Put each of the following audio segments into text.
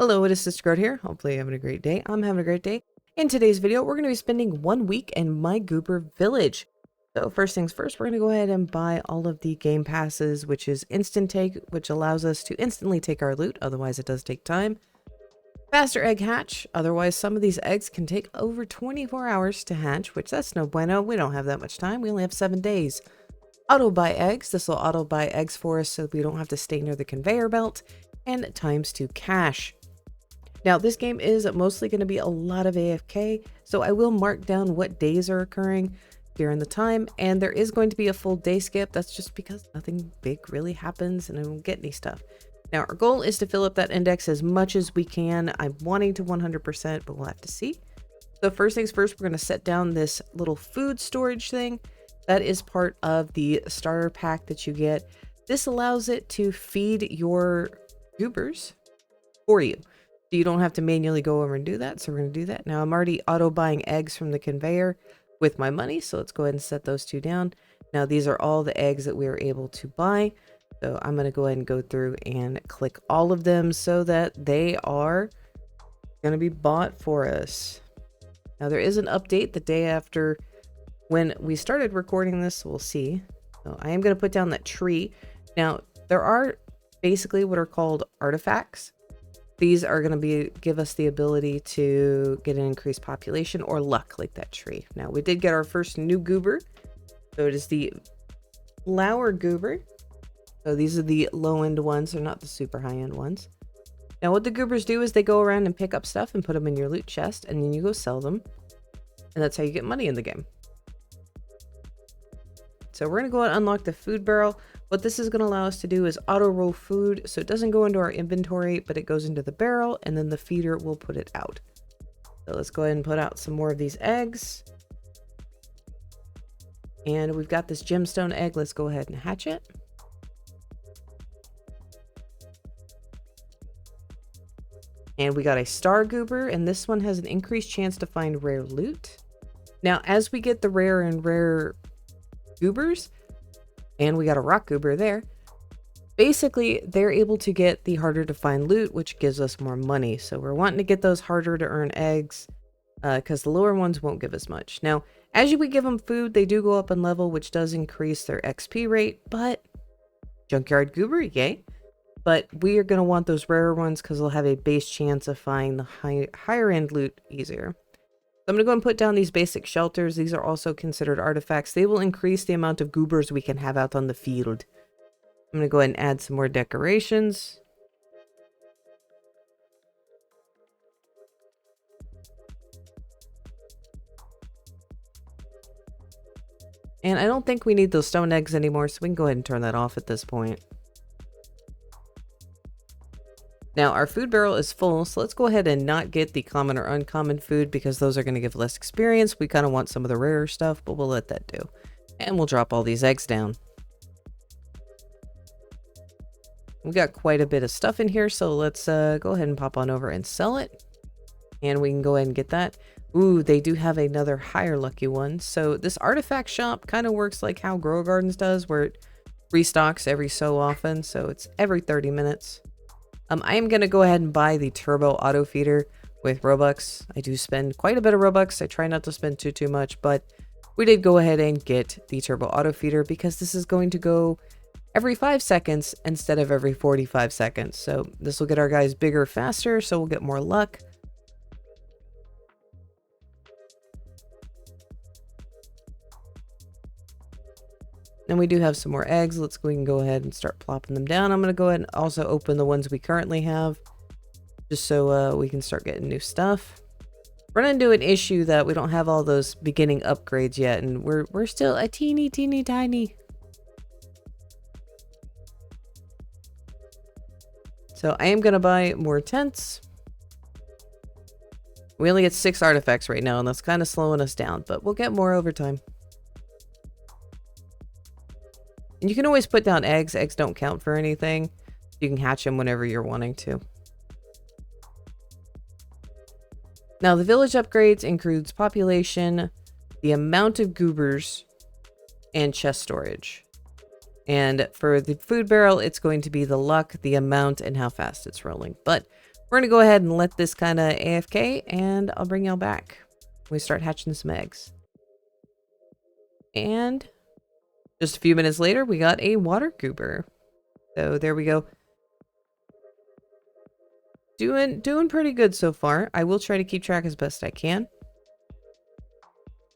Hello, it is sisterguard here. Hopefully you're having a great day. I'm having a great day. In today's video, we're going to be spending 1 week in my Goober village. So first things first, we're going to go ahead and buy all of the game passes, which is instant take, which allows us to instantly take our loot. Otherwise, it does take time. Faster egg hatch. Otherwise, some of these eggs can take over 24 hours to hatch, which that's no bueno. We don't have that much time. We only have 7 days. Auto buy eggs. This will auto buy eggs for us so we don't have to stay near the conveyor belt. And ×2 cash. Now, this game is mostly going to be a lot of AFK, so I will mark down what days are occurring during the time, and there is going to be a full day skip. That's just because nothing big really happens and I don't get any stuff. Now, our goal is to fill up that index as much as we can. I'm wanting to 100%, but we'll have to see. So first things first, we're going to set down this little food storage thing. That is part of the starter pack that you get. This allows it to feed your goobers for you. So you don't have to manually go over and do that. So we're going to do that. Now I'm already auto buying eggs from the conveyor with my money. So let's go ahead and set those two down. Now these are all the eggs that we were able to buy. So I'm going to go ahead and go through and click all of them so that they are going to be bought for us. Now there is an update the day after when we started recording this. We'll see. So I am going to put down that tree. Now there are basically what are called artifacts. These are going to give us the ability to get an increased population or luck like that tree. Now we did get our first new goober. So it is the flower goober. So these are the low end ones. They're not the super high end ones. Now what the goobers do is they go around and pick up stuff and put them in your loot chest, and then you go sell them. And that's how you get money in the game. So we're going to go and unlock the food barrel. What this is going to allow us to do is auto roll food. So it doesn't go into our inventory, but it goes into the barrel and then the feeder will put it out. So let's go ahead and put out some more of these eggs. And we've got this gemstone egg. Let's go ahead and hatch it. And we got a star goober, and this one has an increased chance to find rare loot. Now, as we get the rare and rare goobers, and we got a rock goober there, basically they're able to get the harder to find loot, which gives us more money. So we're wanting to get those harder to earn eggs because the lower ones won't give us much. Now, as we give them food, they do go up in level, which does increase their XP rate, but junkyard goober, yay. But we are going to want those rarer ones because they'll have a base chance of finding the higher end loot easier. I'm going to go and put down these basic shelters. These are also considered artifacts. They will increase the amount of goobers we can have out on the field. I'm going to go ahead and add some more decorations. And I don't think we need those stone eggs anymore, so we can go ahead and turn that off at this point. Now, our food barrel is full, so let's go ahead and not get the common or uncommon food because those are going to give less experience. We kind of want some of the rarer stuff, but we'll let that do. And we'll drop all these eggs down. We got quite a bit of stuff in here, so let's go ahead and pop on over and sell it. And we can go ahead and get that. Ooh, they do have another higher lucky one. So this artifact shop kind of works like how Grow Gardens does, where it restocks every so often. So it's every 30 minutes. I am going to go ahead and buy the turbo auto feeder with Robux. I do spend quite a bit of Robux. I try not to spend too much, but we did go ahead and get the turbo auto feeder because this is going to go every 5 seconds instead of every 45 seconds. So this will get our guys bigger faster, so we'll get more luck. And we do have some more eggs. Let's go ahead and start plopping them down. I'm going to go ahead and also open the ones we currently have just so we can start getting new stuff. Run into an issue that we don't have all those beginning upgrades yet, and we're still a teeny tiny. So I am going to buy more tents. We only get 6 artifacts right now, and that's kind of slowing us down, but we'll get more over time. And you can always put down eggs. Eggs don't count for anything. You can hatch them whenever you're wanting to. Now, the village upgrades includes population, the amount of goobers, and chest storage. And for the food barrel, it's going to be the luck, the amount, and how fast it's rolling. But We're going to go ahead and let this kind of AFK, and I'll bring y'all back. We start hatching some eggs. And just a few minutes later, we got a water goober. So there we go. Doing pretty good so far. I will try to keep track as best I can.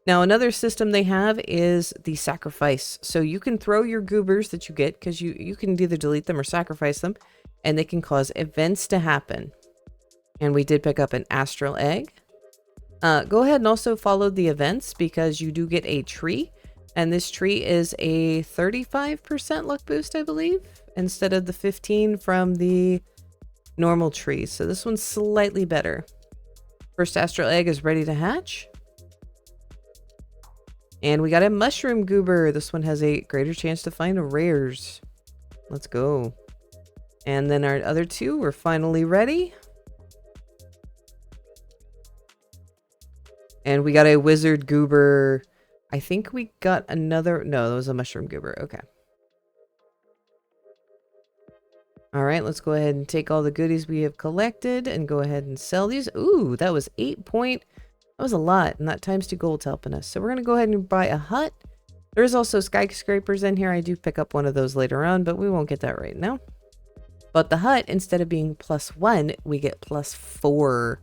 Now, another system they have is the sacrifice. So you can throw your goobers that you get, because you can either delete them or sacrifice them, and they can cause events to happen. And we did pick up an astral egg. Go ahead and also follow the events, because you do get a tree. And this tree is a 35% luck boost, I believe, instead of the 15 from the normal tree. So this one's slightly better. First astral egg is ready to hatch. And we got a mushroom goober. This one has a greater chance to find rares. Let's go. And then our other two were finally ready. And we got a wizard goober. I think we got another... No, that was a mushroom goober. Okay. All right, let's go ahead and take all the goodies we have collected and go ahead and sell these. Ooh, that was 8 point... That was a lot, and that times 2 gold's helping us. So we're going to go ahead and buy a hut. There's also skyscrapers in here. I do pick up one of those later on, but we won't get that right now. But the hut, instead of being +1, we get +4.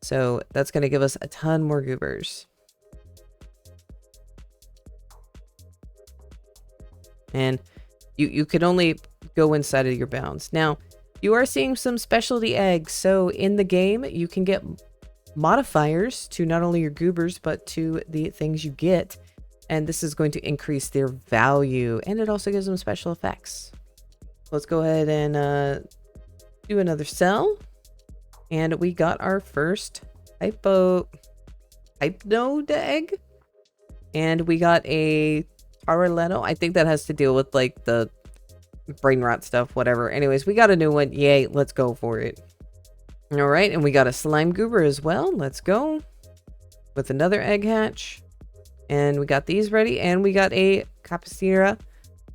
So that's going to give us a ton more goobers. And you can only go inside of your bounds. Now, you are seeing some specialty eggs. So in the game, you can get modifiers to not only your goobers, but to the things you get. And this is going to increase their value. And it also gives them special effects. Let's go ahead and do another sell. And we got our first hypnode egg. And we got a Taraleno. I think that has to deal with like the brain rot stuff, whatever. Anyways, we got a new one. Yay, let's go for it. All right, and we got a slime goober as well. Let's go with another egg hatch. And we got these ready, and we got a Capicera.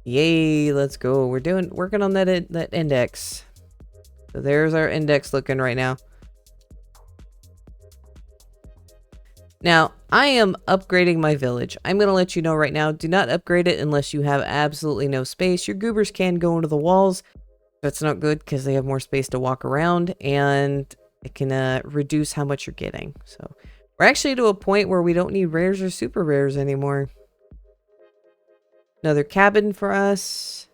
Yay, let's go. We're working on that index. So there's our index looking right now. Now, I am upgrading my village. I'm going to let you know right now, do not upgrade it unless you have absolutely no space. Your goobers can go into the walls. That's not good because they have more space to walk around, and it can reduce how much you're getting. So we're actually to a point where we don't need rares or super rares anymore. Another cabin for us.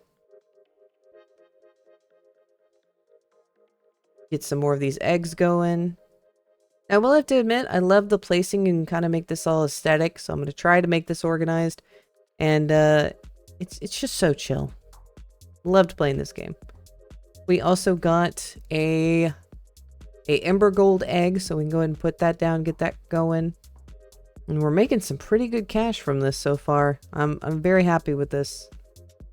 Get some more of these eggs going. I will have to admit, I love the placing and kind of make this all aesthetic. So I'm going to try to make this organized. And it's just so chill. Loved playing this game. We also got a ember gold egg. So we can go ahead and put that down, get that going. And we're making some pretty good cash from this so far. I'm very happy with this.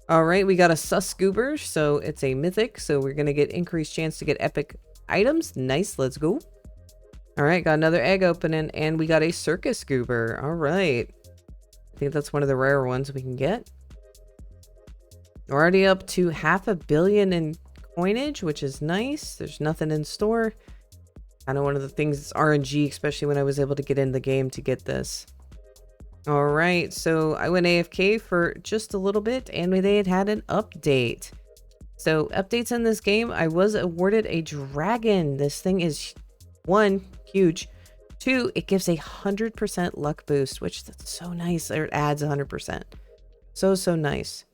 All right, we got a sus goober. So it's a mythic. So we're going to get increased chance to get epic items. Nice, let's go. All right, got another egg opening, and we got a circus goober. All right. I think that's one of the rare ones we can get. We're already up to 500 million in coinage, which is nice. There's nothing in store. Kind of one of the things that's RNG, especially when I was able to get in the game to get this. All right, so I went AFK for just a little bit, and they had an update. So updates in this game, I was awarded a dragon. This thing is... 1, huge. 2, it gives 100% luck boost, which that's so nice. Or it adds 100%. So nice.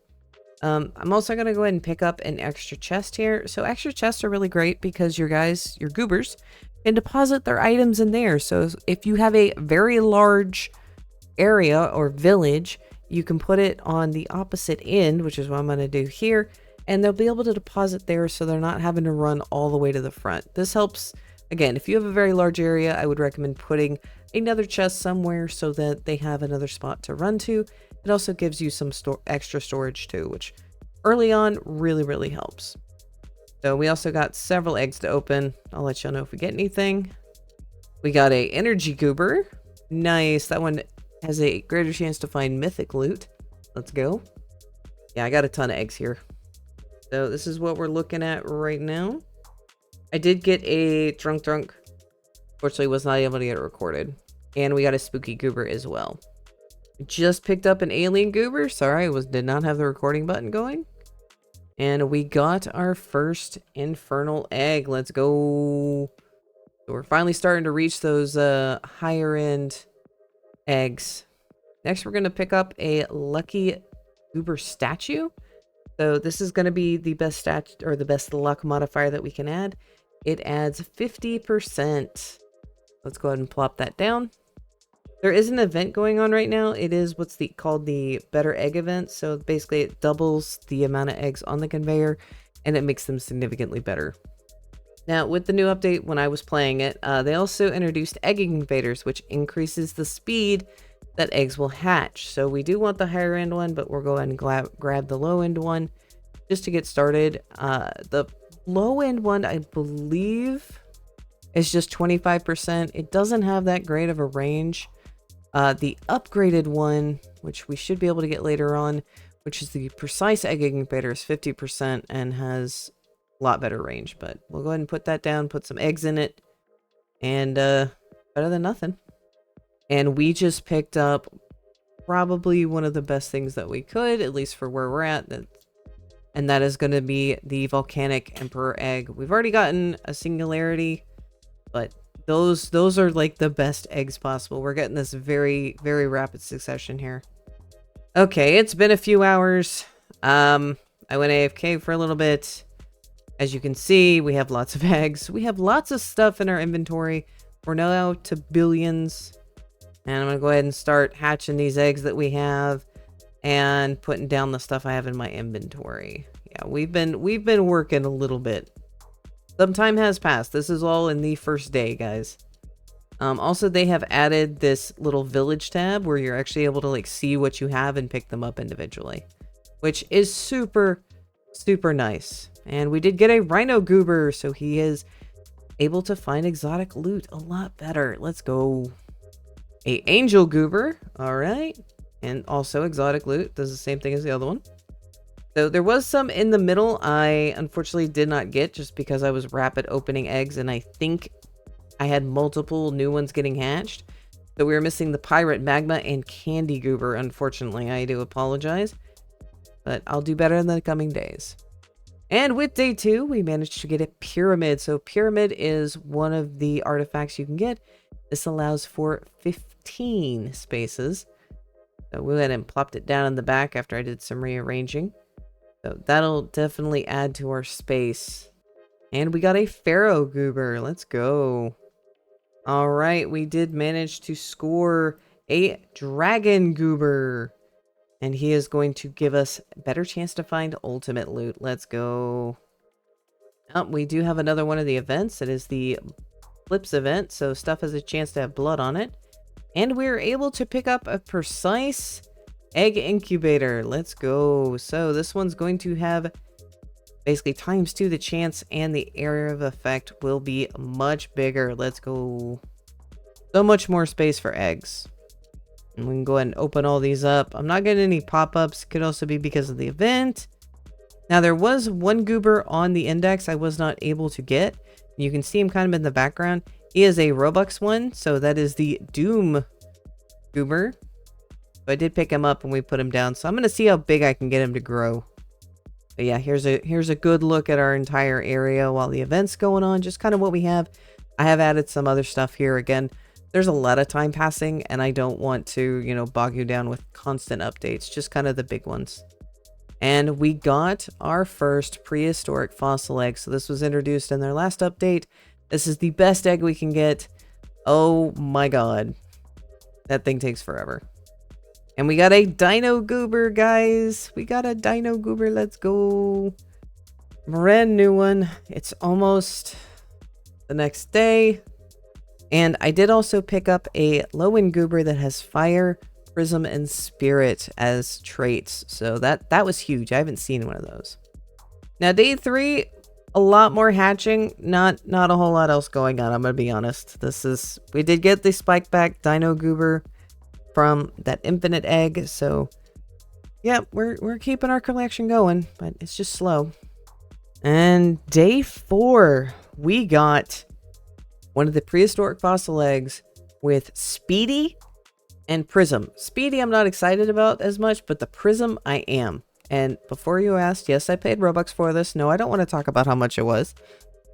I'm also going to go ahead and pick up an extra chest here. So extra chests are really great because your goobers, can deposit their items in there. So if you have a very large area or village, you can put it on the opposite end, which is what I'm going to do here. And they'll be able to deposit there so they're not having to run all the way to the front. This helps. Again, if you have a very large area, I would recommend putting another chest somewhere so that they have another spot to run to. It also gives you some extra storage too, which early on really helps. So we also got several eggs to open. I'll let y'all know if we get anything. We got a energy goober. Nice. That one has a greater chance to find mythic loot. Let's go. Yeah, I got a ton of eggs here. So this is what we're looking at right now. I did get a drunk. Fortunately, was not able to get it recorded. And we got a spooky goober as well. Just picked up an alien goober. Sorry, did not have the recording button going. And we got our first infernal egg. Let's go. So we're finally starting to reach those higher end eggs. Next, we're going to pick up a lucky goober statue. So this is going to be the best or the best luck modifier that we can add. It adds 50%. Let's go ahead and plop that down. There is an event going on right now. It is what's called the better egg event. So basically it doubles the amount of eggs on the conveyor and it makes them significantly better. Now with the new update, when I was playing it, they also introduced egg incubators, which increases the speed that eggs will hatch. So we do want the higher end one, but we'll go ahead and grab the low end one just to get started. The low end one, I believe, is just 25%. It doesn't have that great of a range. The upgraded one, which we should be able to get later on, which is the precise egg incubator, is 50% and has a lot better range. But we'll go ahead and put that down, put some eggs in it, and better than nothing. And we just picked up probably one of the best things that we could, at least for where we're at. And that is going to be the volcanic emperor egg. We've already gotten a singularity, but those are like the best eggs possible. We're getting this very, very rapid succession here. Okay, it's been a few hours. I went AFK for a little bit. As you can see, we have lots of eggs. We have lots of stuff in our inventory. We're now to billions. And I'm going to go ahead and start hatching these eggs that we have and putting down the stuff I have in my inventory. Yeah, we've been working a little bit. Some time has passed. This is all in the first day, guys. Also, they have added this little village tab where you're actually able to like see what you have and pick them up individually, which is super, super nice. And we did get a rhino goober, so he is able to find exotic loot a lot better. Let's go. A angel goober, all right, and also exotic loot does the same thing as the other one. So there was some in the middle I unfortunately did not get just because I was rapid opening eggs, and I think I had multiple new ones getting hatched. So we were missing the pirate magma and candy goober. Unfortunately, I do apologize, but I'll do better in the coming days. And with day 2, we managed to get a pyramid. So pyramid is one of the artifacts you can get. This allows for 15 spaces. So we went and plopped it down in the back after I did some rearranging. So that'll definitely add to our space. And we got a pharaoh goober. Let's go. All right, we did manage to score a dragon goober. And he is going to give us a better chance to find ultimate loot. Let's go. Oh, we do have another one of the events. It is the Flips event, so stuff has a chance to have blood on it. And we're able to pick up a precise egg incubator. Let's go. So this one's going to have basically ×2 the chance, and the area of effect will be much bigger. Let's go. So much more space for eggs. And we can go ahead and open all these up. I'm not getting any pop-ups. Could also be because of the event. Now there was one goober on the index I was not able to get. You can see him kind of in the background. He is a Roblox one, so that is the Doom goober. But I did pick him up and we put him down, so I'm going to see how big I can get him to grow. But yeah, here's a good look at our entire area while the event's going on. Just kind of what we have. I have added some other stuff here. Again, there's a lot of time passing, and I don't want to, you know, bog you down with constant updates. Just kind of the big ones. And we got our first prehistoric fossil egg. So this was introduced in their last update. This is the best egg we can get. Oh my god. That thing takes forever. And we got a dino goober, guys. We got a dino goober. Let's go. Brand new one. It's almost the next day. And I did also pick up a low-end goober that has fire, prism, and spirit as traits. So that was huge. I haven't seen one of those. Now day 3, a lot more hatching. Not a whole lot else going on, I'm gonna be honest. We did get the spike back dino goober from that infinite egg, so yeah, we're keeping our collection going, but it's just slow. And day 4, we got one of the prehistoric fossil eggs with Speedy and Prism. Speedy I'm not excited about as much, but the Prism I am. And before you asked, yes, I paid Robux for this. No, I don't want to talk about how much it was,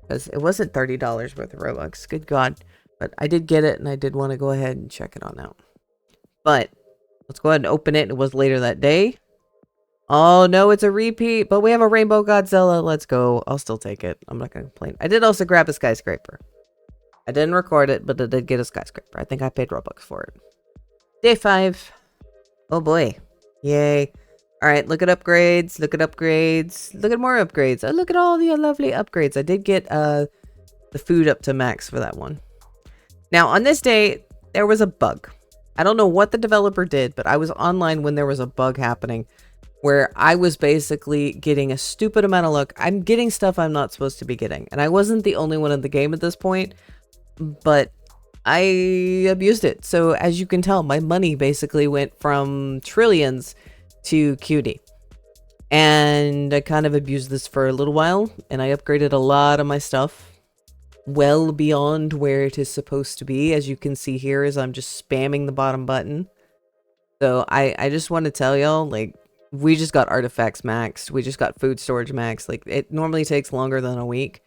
because it wasn't $30 worth of Robux. Good God. But I did get it, and I did want to go ahead and check it on out. But let's go ahead and open it. It was later that day. Oh, no, it's a repeat, but we have a Rainbow Godzilla. Let's go. I'll still take it. I'm not going to complain. I did also grab a skyscraper. I didn't record it, but I did get a skyscraper. I think I paid Robux for it. Day 5. Oh, boy. Yay. All right, look at upgrades. Look at upgrades. Look at more upgrades. Oh, look at all the lovely upgrades. I did get the food up to max for that one. Now, on this day, there was a bug. I don't know what the developer did, but I was online when there was a bug happening where I was basically getting a stupid amount of luck. I'm getting stuff I'm not supposed to be getting. And I wasn't the only one in the game at this point, but I abused it. So as you can tell, my money basically went from trillions to cutie. And I kind of abused this for a little while, and I upgraded a lot of my stuff well beyond where it is supposed to be. As you can see here, as I'm just spamming the bottom button. So I just want to tell y'all, like, we just got artifacts maxed. We just got food storage maxed. Like, it normally takes longer than a week.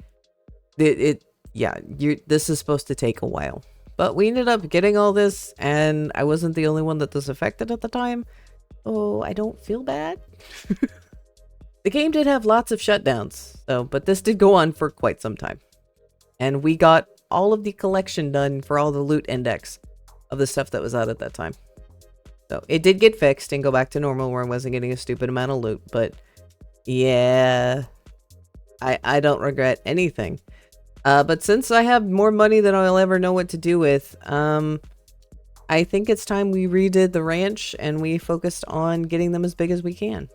Yeah, this is supposed to take a while. But we ended up getting all this, and I wasn't the only one that this affected at the time. Oh, I don't feel bad. The game did have lots of shutdowns, so, but this did go on for quite some time. And we got all of the collection done for all the loot index of the stuff that was out at that time. So it did get fixed and go back to normal where I wasn't getting a stupid amount of loot. But yeah, I don't regret anything. But since I have more money than I'll ever know what to do with, I think it's time we redid the ranch and we focused on getting them as big as we can.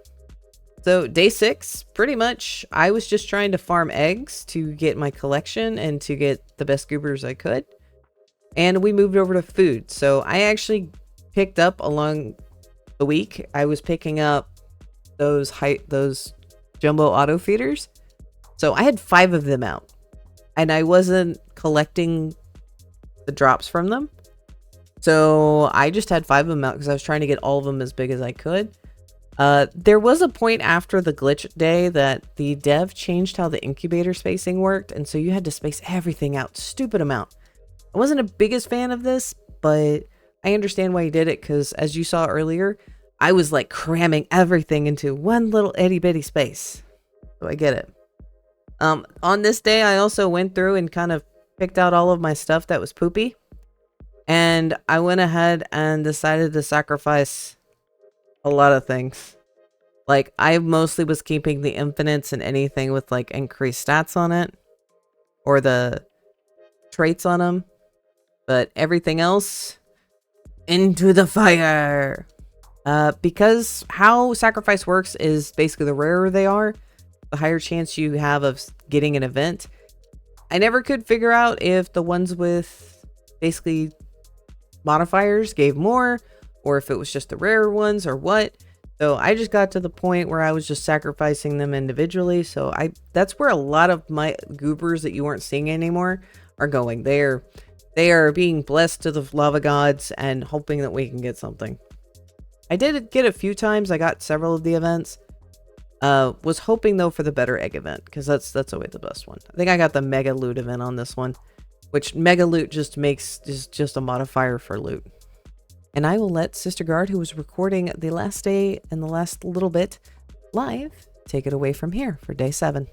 So day 6, pretty much, I was just trying to farm eggs to get my collection and to get the best goobers I could. And we moved over to food. So I actually picked up along the week. I was picking up those jumbo auto feeders. So I had 5 of them out. And I wasn't collecting the drops from them. So I just had 5 of them out because I was trying to get all of them as big as I could. There was a point after the glitch day that the dev changed how the incubator spacing worked, and so you had to space everything out stupid amount. I wasn't a biggest fan of this, but I understand why he did it, because as you saw earlier, I was like cramming everything into one little itty bitty space. So I get it. On this day, I also went through and kind of picked out all of my stuff that was poopy. And I went ahead and decided to sacrifice a lot of things. Like, I mostly was keeping the infinites and anything with like increased stats on it. Or the traits on them. But everything else, into the fire. Because how sacrifice works is basically the rarer they are, the higher chance you have of getting an event. I never could figure out if the ones with basically modifiers gave more, or if it was just the rarer ones or what. So I just got to the point where I was just sacrificing them individually. So that's where a lot of my goobers that you weren't seeing anymore are going. They are being blessed to the lava gods and hoping that we can get something. I did get a few times. I got several of the events. Was hoping though for the better egg event, because that's always the best one. I think I got the mega loot event on this one, which mega loot just makes just a modifier for loot. And I will let sisterguard, who was recording the last day and the last little bit live, take it away from here for day 7.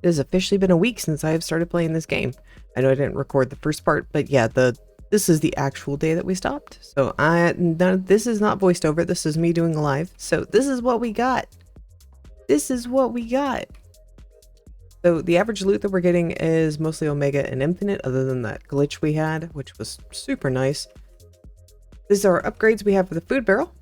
It has officially been a week since I have started playing this game. I know I didn't record the first part, but yeah, this is the actual day that we stopped. So this is not voiced over. This is me doing a live. So this is what we got. This is what we got. So the average loot that we're getting is mostly Omega and Infinite, other than that glitch we had, which was super nice. These are our upgrades we have for the food barrel.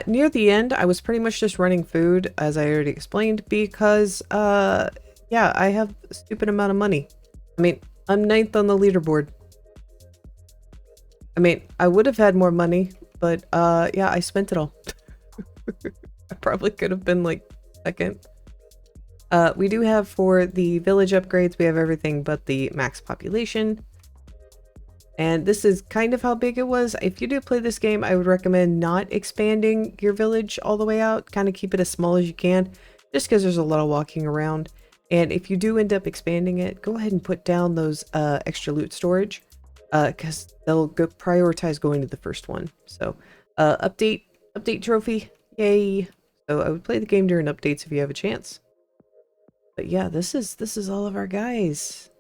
Near the end, I was pretty much just running food, as I already explained, because, yeah, I have a stupid amount of money. I mean, I'm 9th on the leaderboard. I mean, I would have had more money, but, yeah, I spent it all. I probably could have been, like, 2nd. We do have for the village upgrades, we have everything but the max population. And this is kind of how big it was. If you do play this game, I would recommend not expanding your village all the way out. Kind of keep it as small as you can, just because there's a lot of walking around. And if you do end up expanding it, go ahead and put down those extra loot storage, because they'll prioritize going to the first one. So update trophy, yay. So I would play the game during updates if you have a chance. But yeah, this is all of our guys.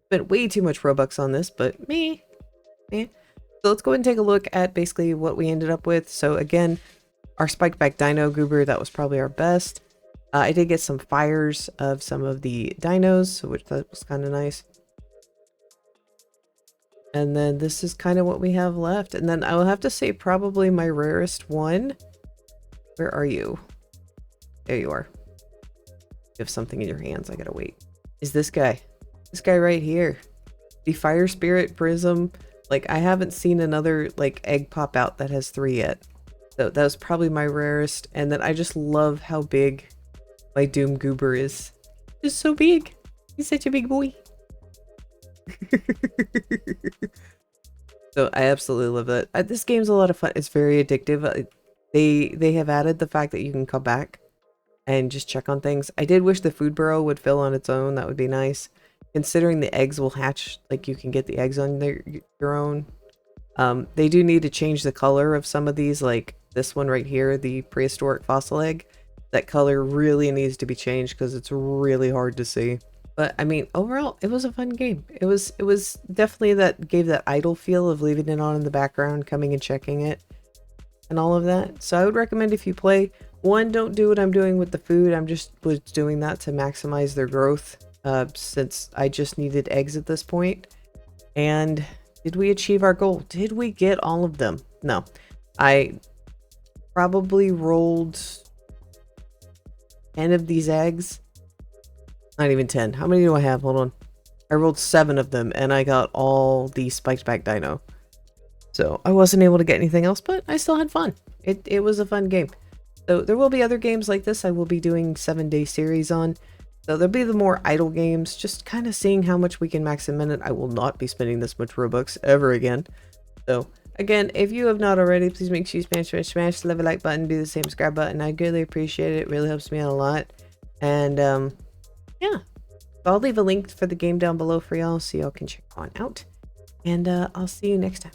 Spent way too much Robux on this, but me. So let's go ahead and take a look at basically what we ended up with. So again, our spiked back dino Goober, that was probably our best. I did get some fires of some of the dinos, which that was kind of nice. And then this is kind of what we have left. And then I will have to say probably my rarest one. Where are you? There you are. You have something in your hands. I gotta wait. Is this guy. This guy right here. The Fire Spirit Prism. Like, I haven't seen another, like, egg pop out that has 3 yet. So that was probably my rarest. And then I just love how big my Doom Goober is. He's so big. He's such a big boy. So I absolutely love that. This game's a lot of fun. It's very addictive. They have added the fact that you can come back and just check on things. I did wish the food burrow would fill on its own. That would be nice. Considering the eggs will hatch, like you can get the eggs on your own. They do need to change the color of some of these, like this one right here, the prehistoric fossil egg. That color really needs to be changed because it's really hard to see. But I mean, overall, it was a fun game. It was definitely gave that idle feel of leaving it on in the background, coming and checking it, and all of that. So I would recommend if you play, one, don't do what I'm doing with the food. I'm just was doing that to maximize their growth, since I just needed eggs at this point. And did we achieve our goal? Did we get all of them? No. I probably rolled 10 of these eggs. Not even 10. How many do I have? Hold on. I rolled 7 of them and I got all the spiked back dino. So I wasn't able to get anything else, but I still had fun. It was a fun game. So there will be other games like this I will be doing 7-day series on. So there'll be the more idle games, just kind of seeing how much we can max a minute. I will not be spending this much Robux ever again. So again, if you have not already, please make sure you smash the like button, do the same subscribe button. I greatly appreciate it. It really helps me out a lot. And yeah, I'll leave a link for the game down below for y'all so y'all can check on out. And I'll see you next time.